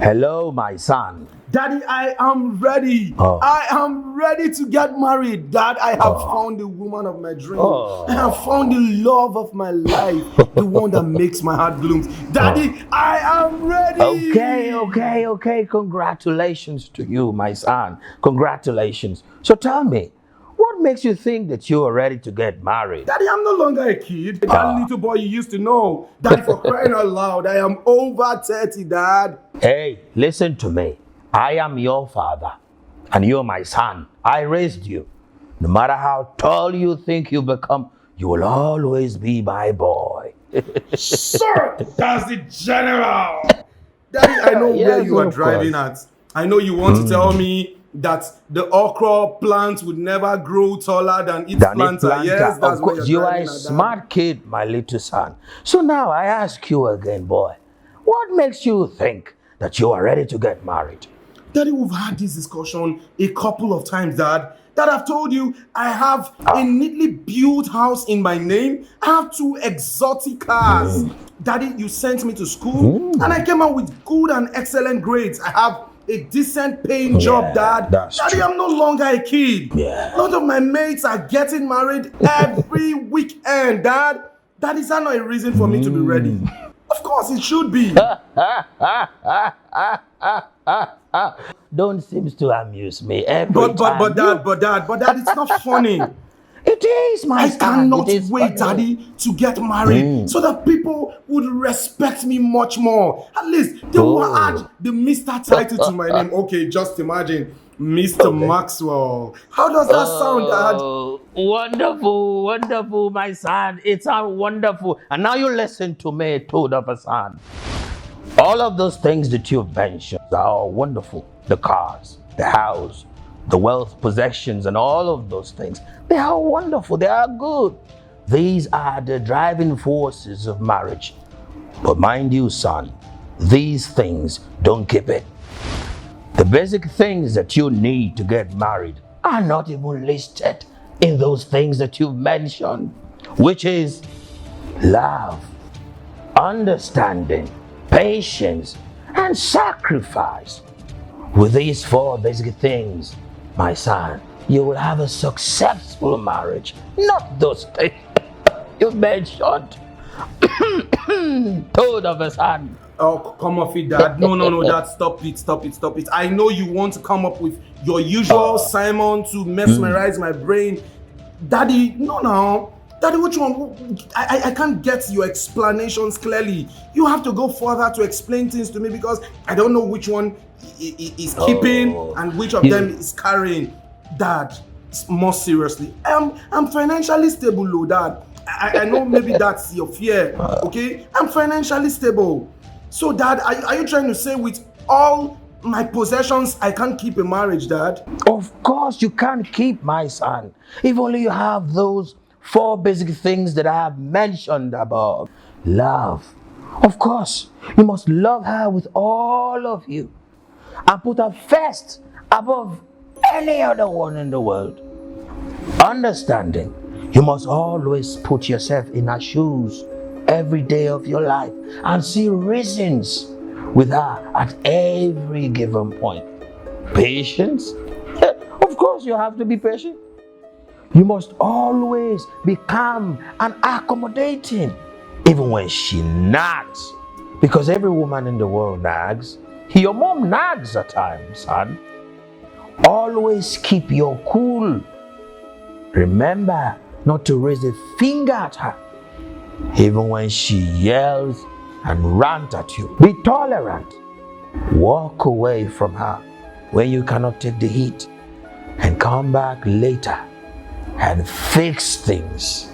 Hello, my son. Daddy, I am ready. Oh. I am ready to get married. Dad, I have found the woman of my dream. I have found the love of my life, the one that makes my heart blooms. Daddy, I am ready. Okay. Congratulations to you, my son. Congratulations. So tell me, what makes you think that you are ready to get married? Daddy, I'm no longer a kid. That little boy you used to know. Daddy, for crying out loud, I am over 30, Dad. Hey, listen to me. I am your father, and you're my son. I raised you. No matter how tall you think you become, you will always be my boy. Sir, that's the general. Daddy, I know where you are driving at. I know you want to tell me that the okra plant would never grow taller than its planter. Yes, that's of course, what you you're are driving a at, Dad. smart kid, my little son. So now I ask you again, boy, what makes you think that you are ready to get married? Daddy, we've had this discussion a couple of times, Dad. Dad, I've told you I have a neatly built house in my name. I have 2 exotic cars. Daddy, you sent me to school and I came out with good and excellent grades. I have a decent paying job, Dad. That's Daddy, true. I'm no longer a kid. Yeah. A lot of my mates are getting married every weekend, Dad. That is not a reason for me to be ready. Of course, it should be. Don't seem to amuse me every But time. Dad, it's not funny. It is, my I son. cannot It is wait, funny. Daddy, to get married so that people would respect me much more. At least they will add the Mr. title to my name. Okay, just imagine. Mr. Maxwell. How does that sound, Dad? Oh, wonderful, my son. It sounds wonderful. And now you listen to me, toad of a son. All of those things that you've mentioned are all wonderful. The cars, the house, the wealth, possessions, and all of those things. They are wonderful. They are good. These are the driving forces of marriage. But mind you, son, these things don't keep it. The basic things that you need to get married are not even listed in those things that you've mentioned, which is love, understanding, patience, and sacrifice. With these 4 basic things, my son, you will have a successful marriage, not those things you mentioned. Toad of a son. Oh, come off it, Dad. No, Dad. Stop it. I know you want to come up with your usual Simon to mesmerize my brain. Daddy, no. Daddy, which one? I can't get your explanations clearly. You have to go further to explain things to me because I don't know which one is keeping and which of them is carrying. Dad, more seriously, I'm financially stable, though, Dad. I know maybe that's your fear, okay? I'm financially stable. So, Dad, are you trying to say with all my possessions, I can't keep a marriage, Dad? Of course you can't keep, my son. If only you have those 4 basic things that I have mentioned above. Love. Of course, you must love her with all of you and put her first above any other one in the world. Understanding. You must always put yourself in her shoes every day of your life and see reasons with her at every given point. Patience? Of course you have to be patient. You must always be calm and accommodating, even when she nags. Because every woman in the world nags. Your mom nags at times, son. Always keep your cool. Remember not to raise a finger at her, even when she yells and rants at you. Be tolerant. Walk away from her when you cannot take the heat and come back later and fix things.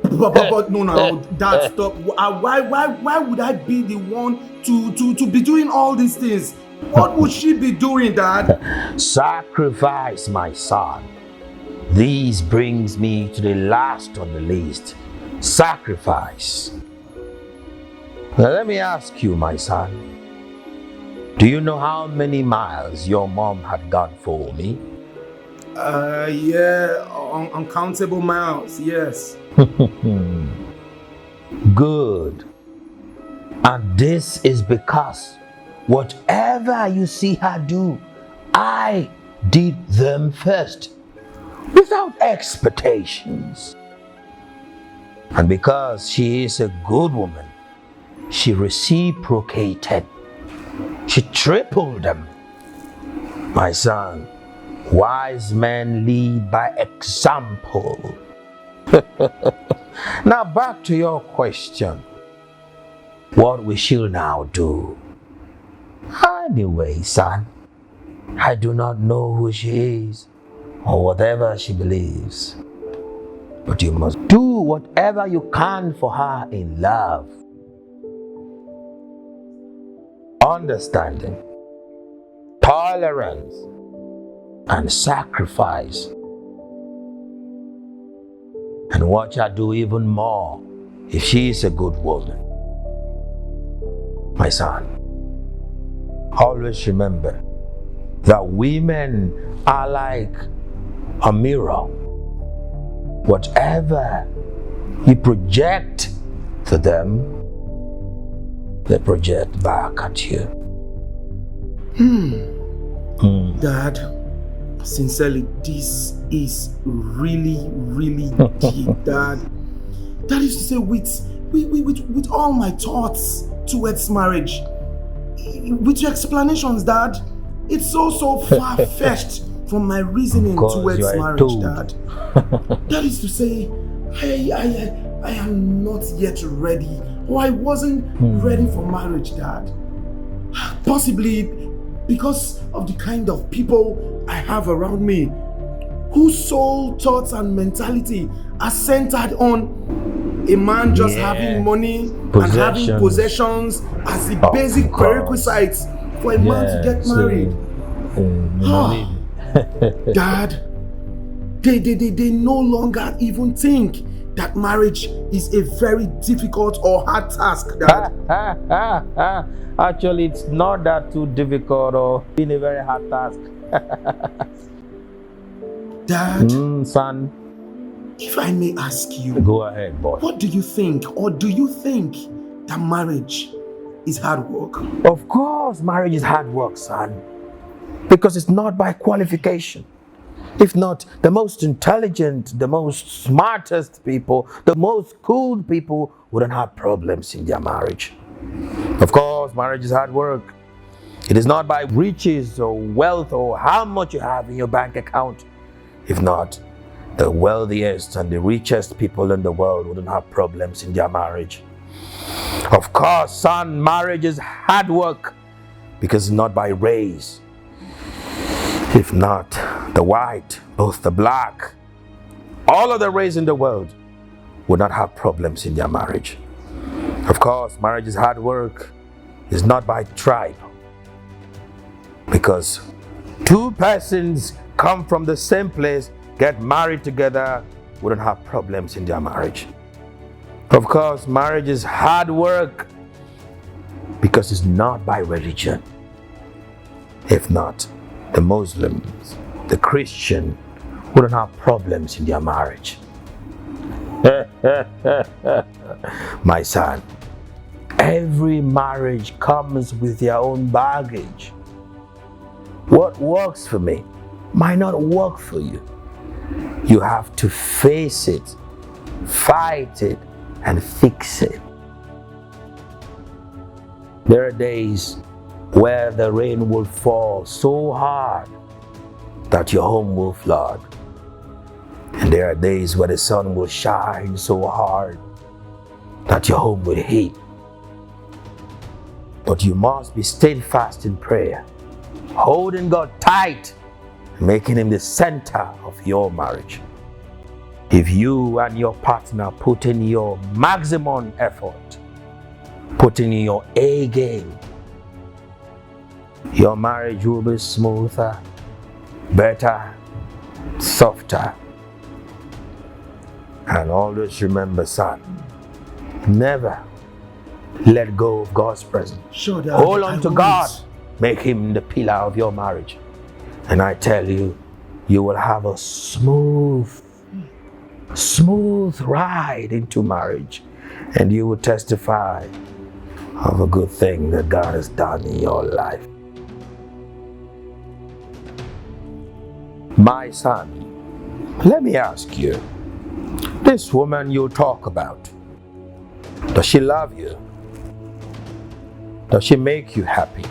But no, Dad, stop. Why would I be the one to be doing all these things? What would she be doing, Dad? Sacrifice, my son. This brings me to the last on the list. Sacrifice. Now let me ask you, my son. Do you know how many miles your mom had gone for me? Yeah, uncountable miles, yes. Good. And this is because whatever you see her do, I did them first, without expectations. And because she is a good woman, she reciprocated. She tripled them. My son, wise men lead by example. Now back to your question. What we shall now do? Anyway, son, I do not know who she is or whatever she believes. But you must do whatever you can for her in love, understanding, tolerance, and sacrifice. And watch her do even more if she is a good woman. My son, always remember that women are like a mirror. Whatever you project to them, they project back at you. Dad, sincerely, this is really, really deep, Dad. That is to say, with all my thoughts towards marriage, with your explanations, Dad, it's so far-fetched from my reasoning towards marriage, Dad. That is to say, I am not yet ready, or I wasn't ready for marriage, Dad. Possibly because of the kind of people I have around me, whose sole thoughts and mentality are centered on a man just having money and having possessions as the basic prerequisites for a man to get married. Dad, they no longer even think that marriage is a very difficult or hard task, Dad. Actually, it's not that too difficult or been a very hard task. Dad, son, if I may ask you, go ahead, boy. What do you think, or do you think that marriage is hard work? Of course, marriage is hard work, son, because it's not by qualification. If not, the most intelligent, the most smartest people, the most cool people wouldn't have problems in their marriage. Of course, marriage is hard work. It is not by riches or wealth or how much you have in your bank account. If not, the wealthiest and the richest people in the world wouldn't have problems in their marriage. Of course, son, marriage is hard work because it's not by race. If not, the white, both the black, all of the race in the world would not have problems in their marriage. Of course, marriage is hard work. It's not by tribe. Because two persons come from the same place, get married together, wouldn't have problems in their marriage. Of course, marriage is hard work because it's not by religion. If not, the Muslims, the Christian, wouldn't have problems in their marriage. My son, every marriage comes with their own baggage. What works for me might not work for you. You have to face it, fight it, and fix it. There are days where the rain will fall so hard that your home will flood. And there are days where the sun will shine so hard that your home will heat. But you must be steadfast in prayer, holding God tight, making Him the center of your marriage. If you and your partner put in your maximum effort, put in your A game, your marriage will be smoother, better, softer. And always remember, son, never let go of God's presence. Sure, Dad, hold on to God. Make Him the pillar of your marriage. And I tell you, you will have a smooth ride into marriage. And you will testify of a good thing that God has done in your life. My son, let me ask you, this woman you talk about, does she love you? Does she make you happy?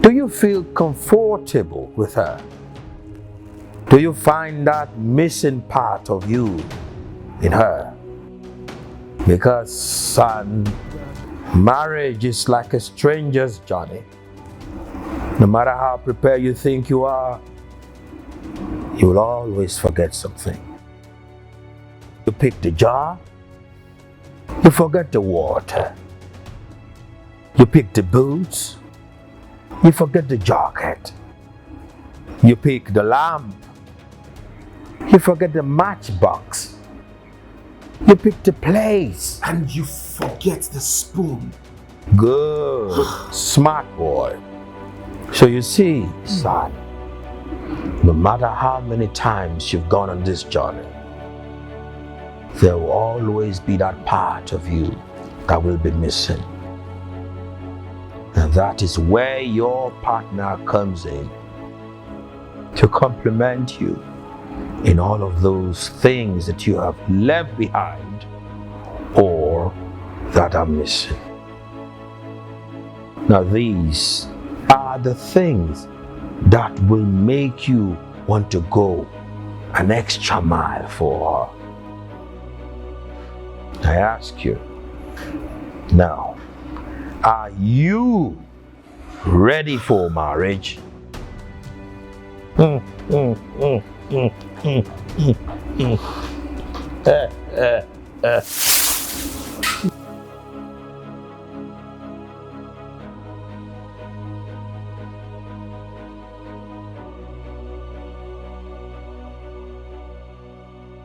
Do you feel comfortable with her? Do you find that missing part of you in her? Because, son, marriage is like a stranger's journey. No matter how prepared you think you are, you will always forget something. You pick the jar, you forget the water. You pick the boots, you forget the jacket. You pick the lamp, you forget the matchbox. You pick the place. And you forget the spoon. Good. Smart boy. So you see, son, no matter how many times you've gone on this journey, there will always be that part of you that will be missing. And that is where your partner comes in to complement you in all of those things that you have left behind or that are missing. Now, these are the things that will make you want to go an extra mile for her. I ask you, now, are you ready for marriage?